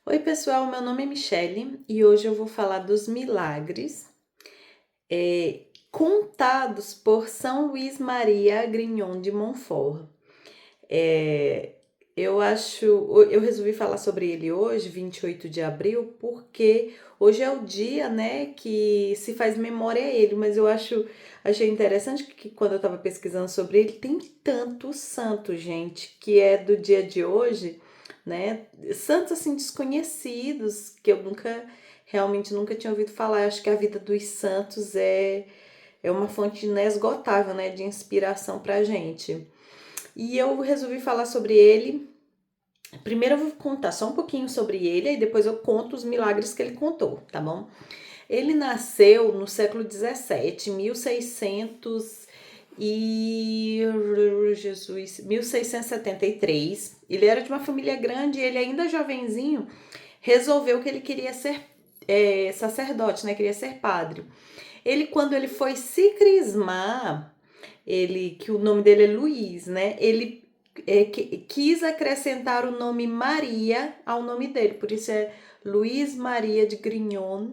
Oi, pessoal, meu nome é Michele e hoje eu vou falar dos milagres contados por São Luís Maria Grignon de Montfort. É, eu resolvi falar sobre ele hoje, 28 de abril, porque hoje é o dia, né, que se faz memória a ele, mas achei interessante que quando eu estava pesquisando sobre ele, tem tantos santos, gente, que é do dia de hoje, né, santos assim desconhecidos, que eu realmente nunca tinha ouvido falar. Eu acho que a vida dos santos é uma fonte inesgotável, né, de inspiração pra gente. E eu resolvi falar sobre ele. Primeiro eu vou contar só um pouquinho sobre ele, e depois eu conto os milagres que ele contou, tá bom? Ele nasceu no século 17, 1600 e Jesus, 1673. Ele era de uma família grande e ele ainda jovenzinho resolveu que ele queria ser sacerdote, né? Queria ser padre. Ele, quando ele foi se crismar, que o nome dele é Luiz, né? Ele quis acrescentar o nome Maria ao nome dele, por isso é Luiz Maria de Grignon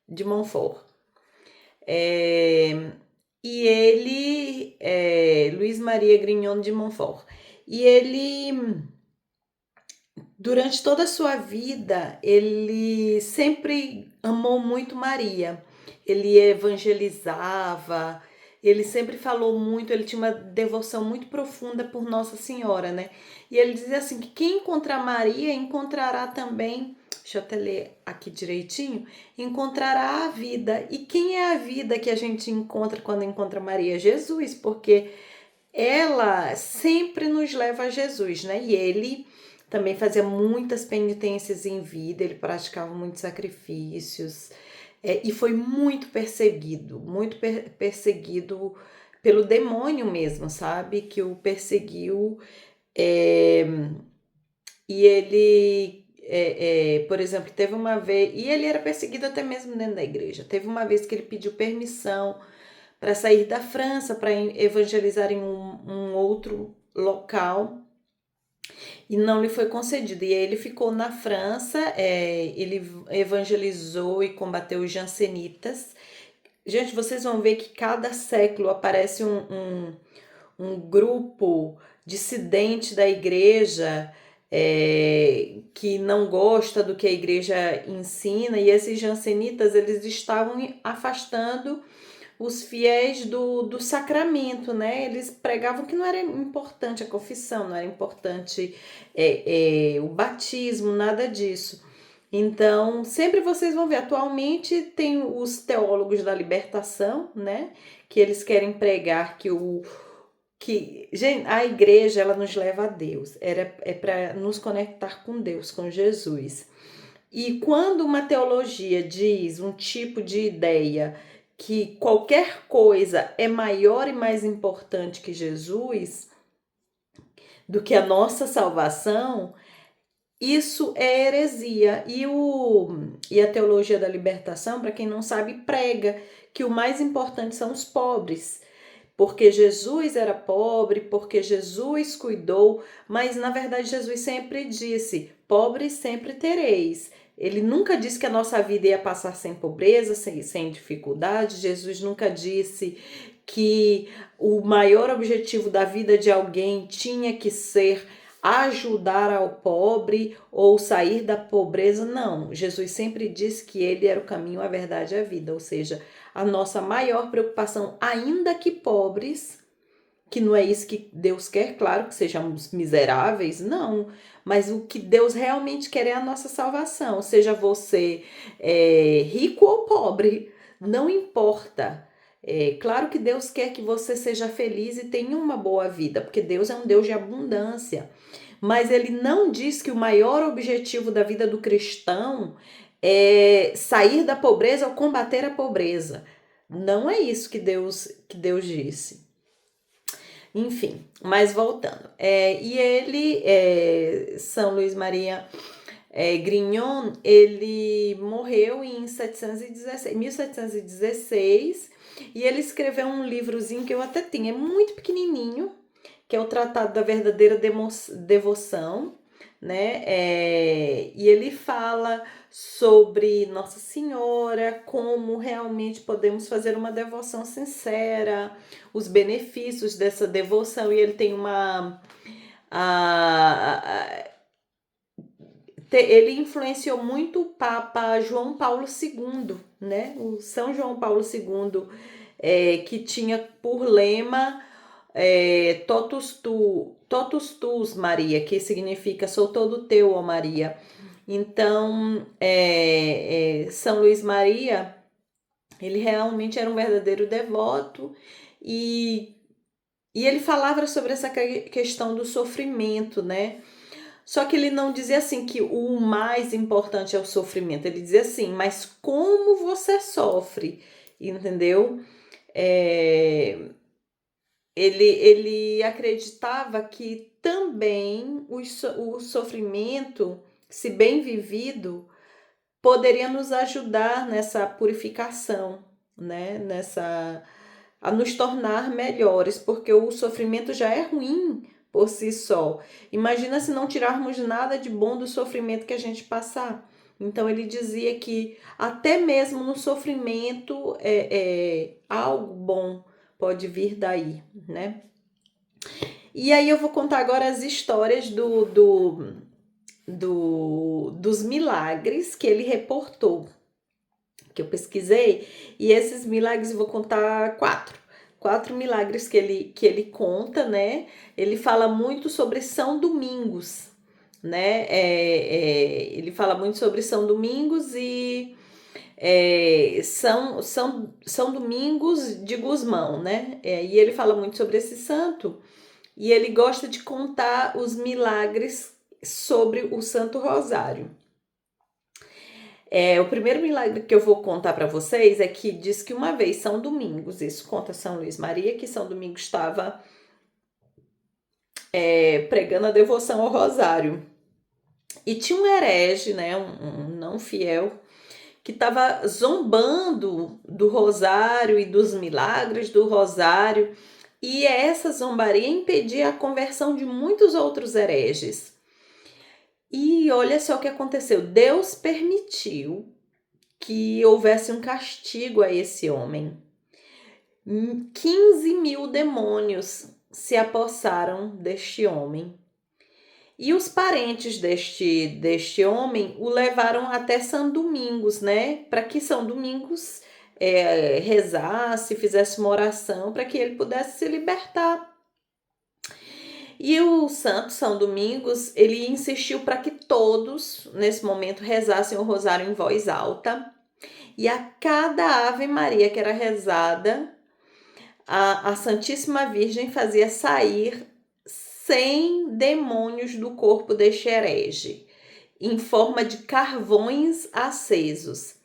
de Montfort. Luiz Maria Grignon de Montfort. E ele, durante toda a sua vida, ele sempre amou muito Maria. Ele evangelizava, ele sempre falou muito, ele tinha uma devoção muito profunda por Nossa Senhora, né? E ele dizia assim que quem encontrar Maria encontrará também, deixa eu até ler aqui direitinho, encontrará a vida. E quem é a vida que a gente encontra quando encontra Maria? Jesus, porque ela sempre nos leva a Jesus, né? E ele também fazia muitas penitências em vida, ele praticava muitos sacrifícios, e foi muito perseguido pelo demônio mesmo, sabe? Que o perseguiu. é, e ele, por exemplo, teve uma vez. E ele era perseguido até mesmo dentro da igreja. Teve uma vez que ele pediu permissão para sair da França, para evangelizar em um outro local, e não lhe foi concedido. E aí ele ficou na França, ele evangelizou e combateu os jansenitas. Gente, vocês vão ver que cada século aparece um grupo dissidente da igreja, que não gosta do que a igreja ensina, e esses jansenitas eles estavam afastando os fiéis do sacramento, né? Eles pregavam que não era importante a confissão, não era importante o batismo, nada disso. Então, sempre vocês vão ver, atualmente tem os teólogos da libertação, né? Que eles querem pregar gente, a igreja ela nos leva a Deus, é para nos conectar com Deus, com Jesus. E quando uma teologia diz um tipo de ideia que qualquer coisa é maior e mais importante que Jesus, do que a nossa salvação, isso é heresia. E a teologia da libertação, para quem não sabe, prega que o mais importante são os pobres. Porque Jesus era pobre, porque Jesus cuidou, mas na verdade Jesus sempre disse: pobres sempre tereis. Ele nunca disse que a nossa vida ia passar sem pobreza, sem dificuldade. Jesus nunca disse que o maior objetivo da vida de alguém tinha que ser ajudar ao pobre ou sair da pobreza. Não, Jesus sempre disse que ele era o caminho, a verdade e a vida, ou seja, a nossa maior preocupação, ainda que pobres, que não é isso que Deus quer, claro que sejamos miseráveis, não, mas o que Deus realmente quer é a nossa salvação, seja você rico ou pobre, não importa. Claro que Deus quer que você seja feliz e tenha uma boa vida, porque Deus é um Deus de abundância, mas ele não diz que o maior objetivo da vida do cristão é sair da pobreza ou combater a pobreza. Não é isso que Deus disse. Enfim, mas voltando. São Luís Maria Grignon, ele morreu em 1716, e ele escreveu um livrozinho que eu até tenho, é muito pequenininho, que é o Tratado da Verdadeira Devoção, né? E ele fala sobre Nossa Senhora, como realmente podemos fazer uma devoção sincera, os benefícios dessa devoção, e ele tem a- ele influenciou muito o Papa João Paulo II, né? O São João Paulo II, que tinha por lema totus tuus, Maria, que significa sou todo teu, ó Maria. Então, São Luís Maria, ele realmente era um verdadeiro devoto e, e ele falava sobre essa questão do sofrimento, né? Só que ele não dizia assim que o mais importante é o sofrimento. Ele dizia assim, mas como você sofre, entendeu? É, ele acreditava que também o sofrimento, se bem vivido, poderia nos ajudar nessa purificação, né? A nos tornar melhores, porque o sofrimento já é ruim por si só. Imagina se não tirarmos nada de bom do sofrimento que a gente passar. Então ele dizia que até mesmo no sofrimento algo bom pode vir daí, né? E aí eu vou contar agora as histórias dos milagres que ele reportou, que eu pesquisei, e esses milagres eu vou contar quatro milagres que ele conta, né? Ele fala muito sobre São Domingos, né? Ele fala muito sobre São Domingos e São Domingos de Gusmão, né? E ele fala muito sobre esse santo e ele gosta de contar os milagres sobre o Santo Rosário. O primeiro milagre que eu vou contar para vocês é que diz que uma vez São Domingos, isso conta São Luís Maria, que São Domingos estava pregando a devoção ao Rosário. E tinha um herege, né, um não fiel, que estava zombando do Rosário e dos milagres do Rosário. E essa zombaria impedia a conversão de muitos outros hereges. E olha só o que aconteceu. Deus permitiu que houvesse um castigo a esse homem. 15.000 demônios se apossaram deste homem. E os parentes deste homem o levaram até São Domingos, né? Para que São Domingos rezasse, fizesse uma oração para que ele pudesse se libertar. E o santo São Domingos, ele insistiu para que todos, nesse momento, rezassem o rosário em voz alta. E a cada Ave Maria que era rezada, a Santíssima Virgem fazia sair 100 demônios do corpo deste herege, em forma de carvões acesos.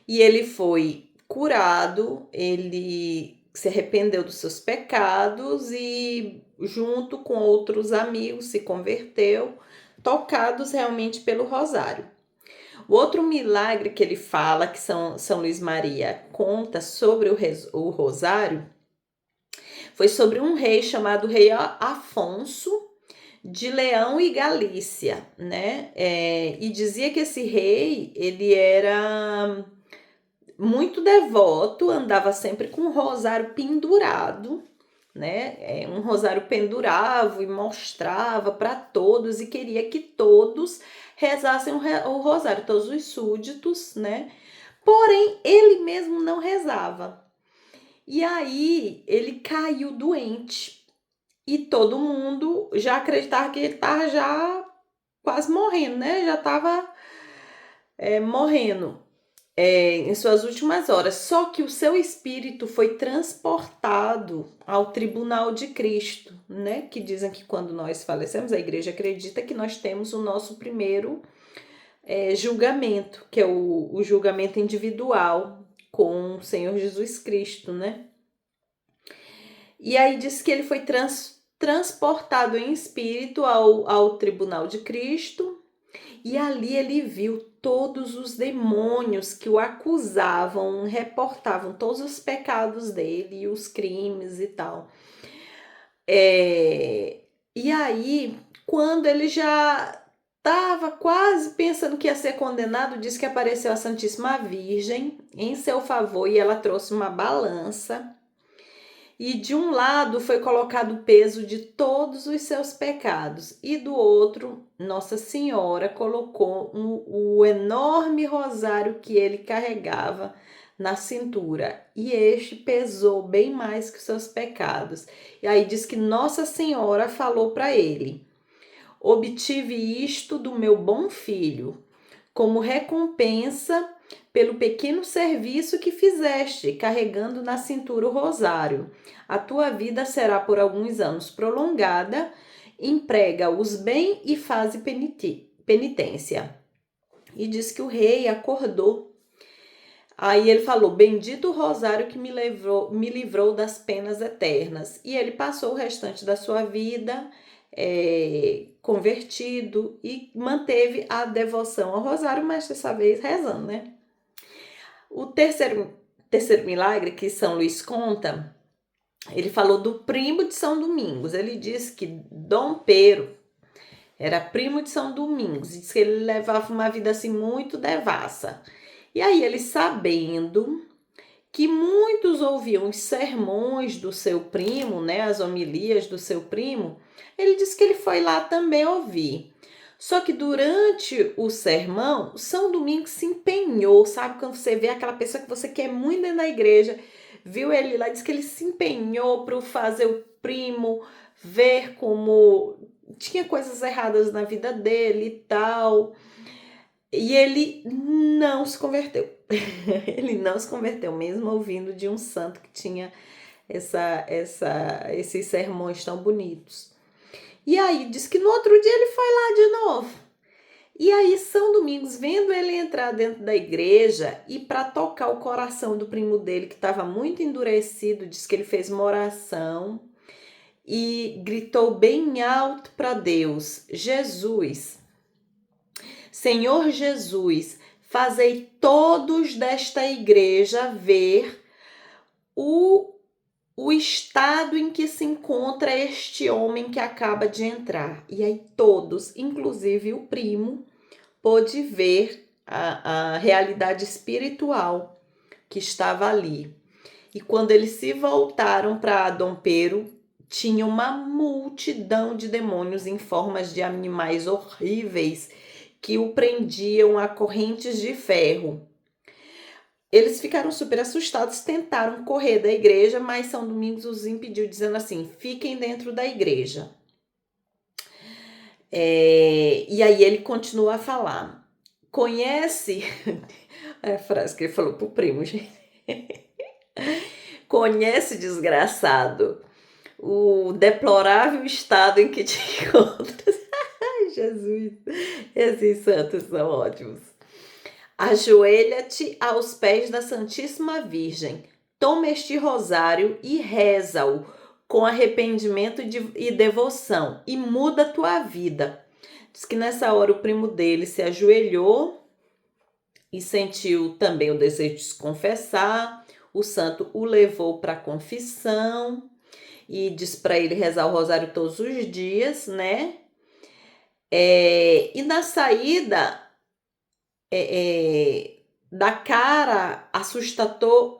E ele foi curado, ele se arrependeu dos seus pecados e, junto com outros amigos, se converteu, tocados realmente pelo rosário. O outro milagre que ele fala, que São Luís Maria conta sobre o rosário, foi sobre um rei chamado Rei Afonso de Leão e Galícia, né? E dizia que esse rei, ele era muito devoto, andava sempre com um rosário pendurado, né? Um rosário pendurava e mostrava para todos e queria que todos rezassem o rosário, todos os súditos, né? Porém, ele mesmo não rezava. E aí ele caiu doente e todo mundo já acreditava que ele estava já quase morrendo, né? Já estava morrendo. Em suas últimas horas, só que o seu espírito foi transportado ao tribunal de Cristo, né? Que dizem que quando nós falecemos, a igreja acredita que nós temos o nosso primeiro julgamento, que é o julgamento individual com o Senhor Jesus Cristo, né? E aí diz que ele foi transportado em espírito ao tribunal de Cristo, e ali ele viu todos os demônios que o acusavam, reportavam todos os pecados dele e os crimes e tal. E aí, quando ele já estava quase pensando que ia ser condenado, disse que apareceu a Santíssima Virgem em seu favor e ela trouxe uma balança. E de um lado foi colocado o peso de todos os seus pecados, e do outro, Nossa Senhora colocou o enorme rosário que ele carregava na cintura, e este pesou bem mais que os seus pecados. E aí diz que Nossa Senhora falou para ele: obtive isto do meu bom filho, como recompensa pelo pequeno serviço que fizeste, carregando na cintura o rosário. A tua vida será por alguns anos prolongada, emprega-os bem e faze penitência. E diz que o rei acordou. Aí ele falou: bendito o rosário que me livrou das penas eternas. E ele passou o restante da sua vida convertido e manteve a devoção ao rosário, mas dessa vez rezando, né? O terceiro milagre que São Luís conta, ele falou do primo de São Domingos. Ele disse que Dom Pero era primo de São Domingos, e disse que ele levava uma vida assim muito devassa. E aí ele, sabendo que muitos ouviam os sermões do seu primo, né, as homilias do seu primo, ele disse que ele foi lá também ouvir. Só que durante o sermão, São Domingos se empenhou, sabe? Quando você vê aquela pessoa que você quer muito dentro da igreja, viu ele lá, diz que ele se empenhou para fazer o primo ver como tinha coisas erradas na vida dele e tal. E ele não se converteu. Ele não se converteu, mesmo ouvindo de um santo que tinha esses sermões tão bonitos. E aí, diz que no outro dia ele foi lá de novo. E aí, São Domingos, vendo ele entrar dentro da igreja e para tocar o coração do primo dele, que estava muito endurecido, diz que ele fez uma oração e gritou bem alto para Deus: Jesus, Senhor Jesus, fazei todos desta igreja ver o estado em que se encontra este homem que acaba de entrar. E aí todos, inclusive o primo, pôde ver a realidade espiritual que estava ali. E quando eles se voltaram para Dom Pero, tinha uma multidão de demônios em formas de animais horríveis que o prendiam a correntes de ferro. Eles ficaram super assustados, tentaram correr da igreja, mas São Domingos os impediu, dizendo assim: fiquem dentro da igreja. E aí ele continua a falar: conhece, é a frase que ele falou pro primo, gente. Conhece, desgraçado, o deplorável estado em que te encontras. Ai, Jesus, esses santos são ótimos. Ajoelha-te aos pés da Santíssima Virgem, toma este rosário e reza-o com arrependimento e devoção, e muda a tua vida. Diz que nessa hora o primo dele se ajoelhou e sentiu também o desejo de se confessar. O santo o levou para a confissão e disse para ele rezar o rosário todos os dias, né? E na saída da cara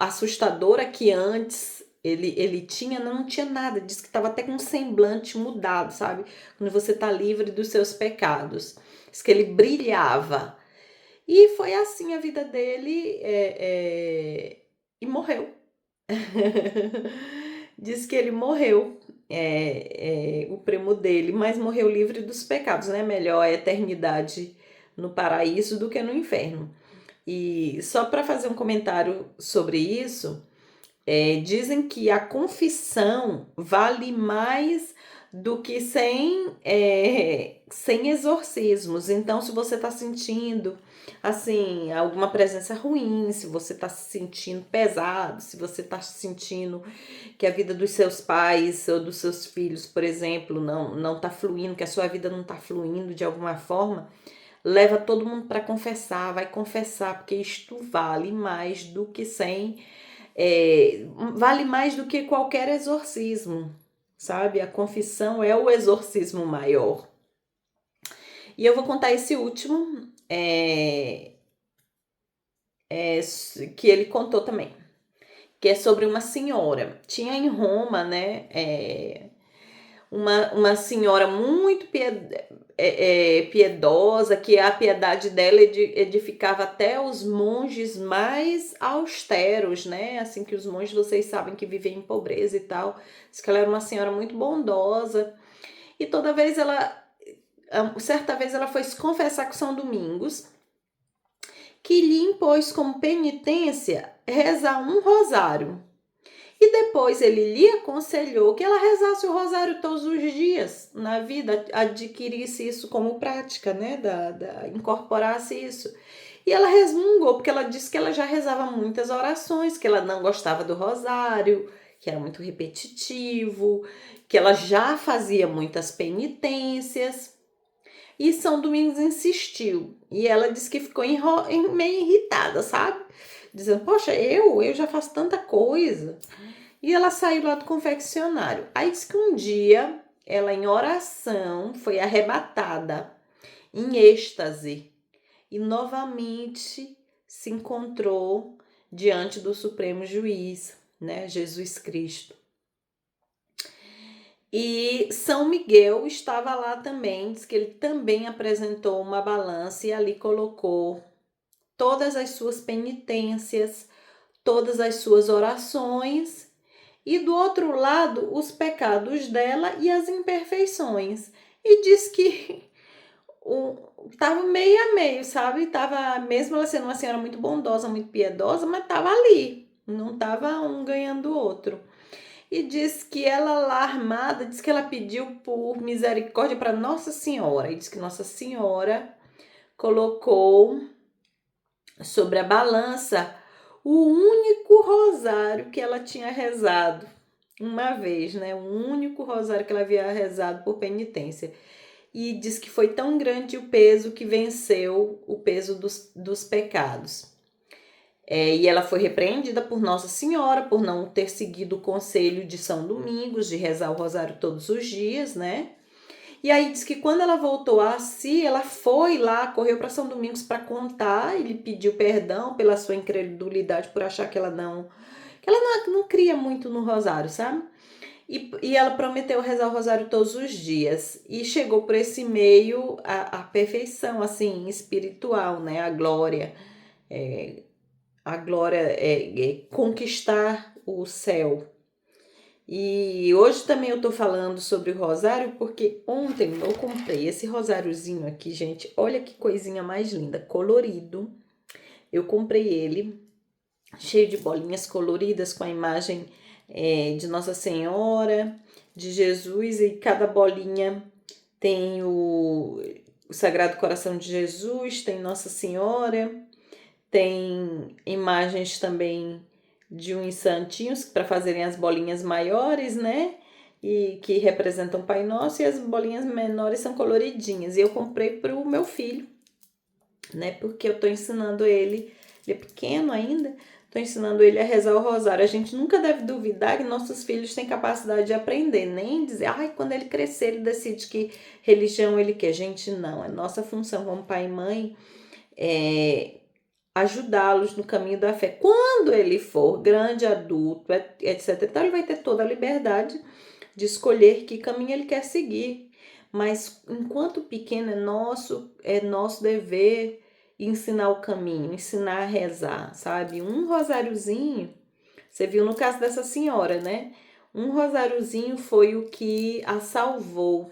assustadora que antes ele tinha, não tinha nada. Diz que estava até com um semblante mudado, sabe? Quando você está livre dos seus pecados. Diz que ele brilhava. E foi assim a vida dele e morreu. Diz que ele morreu, o primo dele, mas morreu livre dos pecados, né? Melhor a eternidade no paraíso do que no inferno. E só para fazer um comentário sobre isso, dizem que a confissão vale mais do que 100 exorcismos. Então, se você está sentindo assim alguma presença ruim, se você está se sentindo pesado, se você está sentindo que a vida dos seus pais ou dos seus filhos, por exemplo, não está fluindo, que a sua vida não está fluindo de alguma forma, leva todo mundo para confessar, vai confessar, porque isto vale mais do que 100, vale mais do que qualquer exorcismo, sabe? A confissão é o exorcismo maior. E eu vou contar esse último, que ele contou também, que é sobre uma senhora. Tinha em Roma, né, uma senhora muito piedosa, que a piedade dela edificava até os monges mais austeros, né? Assim, que os monges, vocês sabem que vivem em pobreza e tal. Diz que ela era uma senhora muito bondosa. E certa vez ela foi se confessar com São Domingos, que lhe impôs como penitência rezar um rosário. E depois ele lhe aconselhou que ela rezasse o rosário todos os dias na vida, adquirisse isso como prática, né? Incorporasse isso. E ela resmungou, porque ela disse que ela já rezava muitas orações, que ela não gostava do rosário, que era muito repetitivo, que ela já fazia muitas penitências. E São Domingos insistiu. E ela disse que ficou meio irritada, sabe? Dizendo, poxa, eu já faço tanta coisa. E ela saiu lá do confeccionário. Aí diz que um dia, ela em oração, foi arrebatada, em êxtase. E novamente se encontrou diante do Supremo Juiz, né? Jesus Cristo. E São Miguel estava lá também, diz que ele também apresentou uma balança e ali colocou todas as suas penitências, todas as suas orações e do outro lado os pecados dela e as imperfeições. E diz que tava meio a meio, sabe? Tava, mesmo ela sendo uma senhora muito bondosa, muito piedosa, mas tava ali, não tava um ganhando o outro. E diz que ela lá armada, diz que ela pediu por misericórdia para Nossa Senhora. E diz que Nossa Senhora colocou sobre a balança o único rosário que ela tinha rezado uma vez, né? O único rosário que ela havia rezado por penitência. E diz que foi tão grande o peso que venceu o peso dos pecados. E ela foi repreendida por Nossa Senhora por não ter seguido o conselho de São Domingos de rezar o rosário todos os dias, né? E aí diz que quando ela voltou a si, ela foi lá, correu para São Domingos para contar, ele pediu perdão pela sua incredulidade por achar que ela não cria muito no rosário, sabe? E ela prometeu rezar o rosário todos os dias. E chegou por esse meio a perfeição, assim, espiritual, né? A glória é conquistar o céu. E hoje também eu tô falando sobre o rosário porque ontem eu comprei esse rosáriozinho aqui, gente. Olha que coisinha mais linda, colorido. Eu comprei ele cheio de bolinhas coloridas com a imagem de Nossa Senhora, de Jesus, e cada bolinha tem o Sagrado Coração de Jesus, tem Nossa Senhora, tem imagens também de uns santinhos para fazerem as bolinhas maiores, né? E que representam o Pai Nosso, e as bolinhas menores são coloridinhas. E eu comprei para o meu filho, né? Porque eu tô ensinando ele é pequeno ainda, tô ensinando ele a rezar o rosário. A gente nunca deve duvidar que nossos filhos têm capacidade de aprender, nem dizer, ai, quando ele crescer, ele decide que religião ele quer. Gente, não, é nossa função como pai e mãe ajudá-los no caminho da fé. Quando ele for grande, adulto, etc. Então, ele vai ter toda a liberdade de escolher que caminho ele quer seguir. Mas enquanto pequeno é nosso dever ensinar o caminho, ensinar a rezar, sabe? Um rosáriozinho, você viu no caso dessa senhora, né? Um rosáriozinho foi o que a salvou.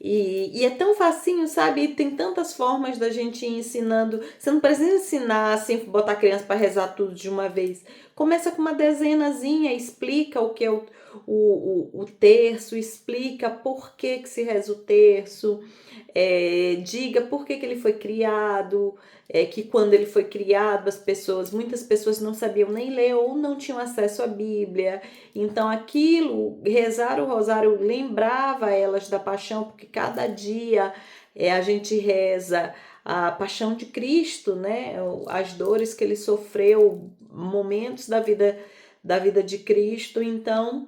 E é tão facinho, sabe? Tem tantas formas da gente ir ensinando. Você não precisa ensinar assim, botar a criança para rezar tudo de uma vez. Começa com uma dezenazinha, explica o que é o terço, explica por que se reza o terço, diga por que ele foi criado, que quando ele foi criado, muitas pessoas não sabiam nem ler ou não tinham acesso à Bíblia. Então rezar o rosário lembrava elas da paixão, porque cada dia a gente reza a paixão de Cristo, né? As dores que ele sofreu, momentos da vida de Cristo. Então,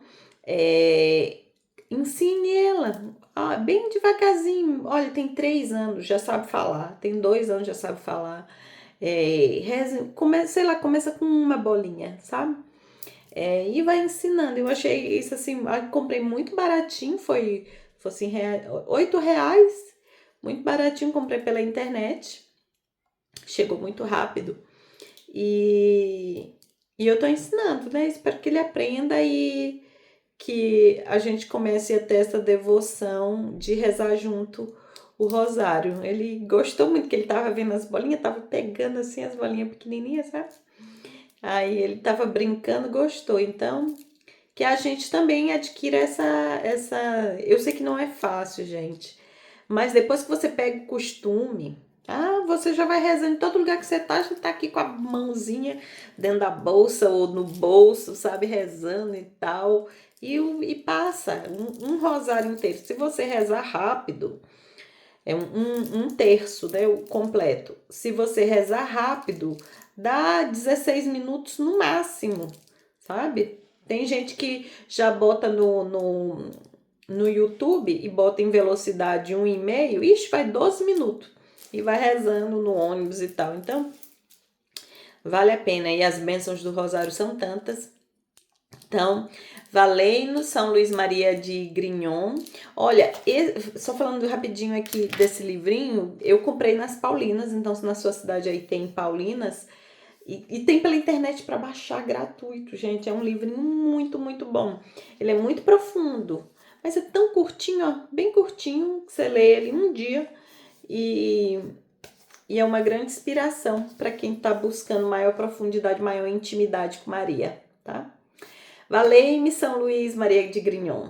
ensine ela, bem devagarzinho. Olha, tem 3 anos, já sabe falar, tem 2 anos, já sabe falar. Sei lá, começa com uma bolinha, sabe? E vai ensinando. Eu achei isso assim, comprei muito baratinho, foi assim, R$ 8, muito baratinho, comprei pela internet, chegou muito rápido. E, e eu tô ensinando, né? Espero que ele aprenda e que a gente comece a ter essa devoção de rezar junto o rosário. Ele gostou muito, que ele tava vendo as bolinhas, tava pegando assim as bolinhas pequenininhas, sabe? Aí ele tava brincando, gostou. Então, que a gente também adquira essa. Eu sei que não é fácil, gente, mas depois que você pega o costume, você já vai rezando em todo lugar que você tá aqui com a mãozinha dentro da bolsa ou no bolso, sabe, rezando e tal. E passa um rosário inteiro. Se você rezar rápido, é um terço, né, o completo. Se você rezar rápido, dá 16 minutos no máximo, sabe? Tem gente que já bota no YouTube e bota em velocidade 1,5, ixi, vai 12 minutos. E vai rezando no ônibus e tal. Então, vale a pena. E as bênçãos do Rosário são tantas. Então, valei-no São Luís Maria de Grignon. Olha, só falando rapidinho aqui desse livrinho, eu comprei nas Paulinas, então se na sua cidade aí tem Paulinas, e tem pela internet para baixar gratuito, gente. É um livrinho muito, muito bom. Ele é muito profundo, mas é tão curtinho, ó, bem curtinho, que você lê ele um dia e, e é uma grande inspiração para quem está buscando maior profundidade, maior intimidade com Maria, tá? Valei-me São Luís Maria de Grignon.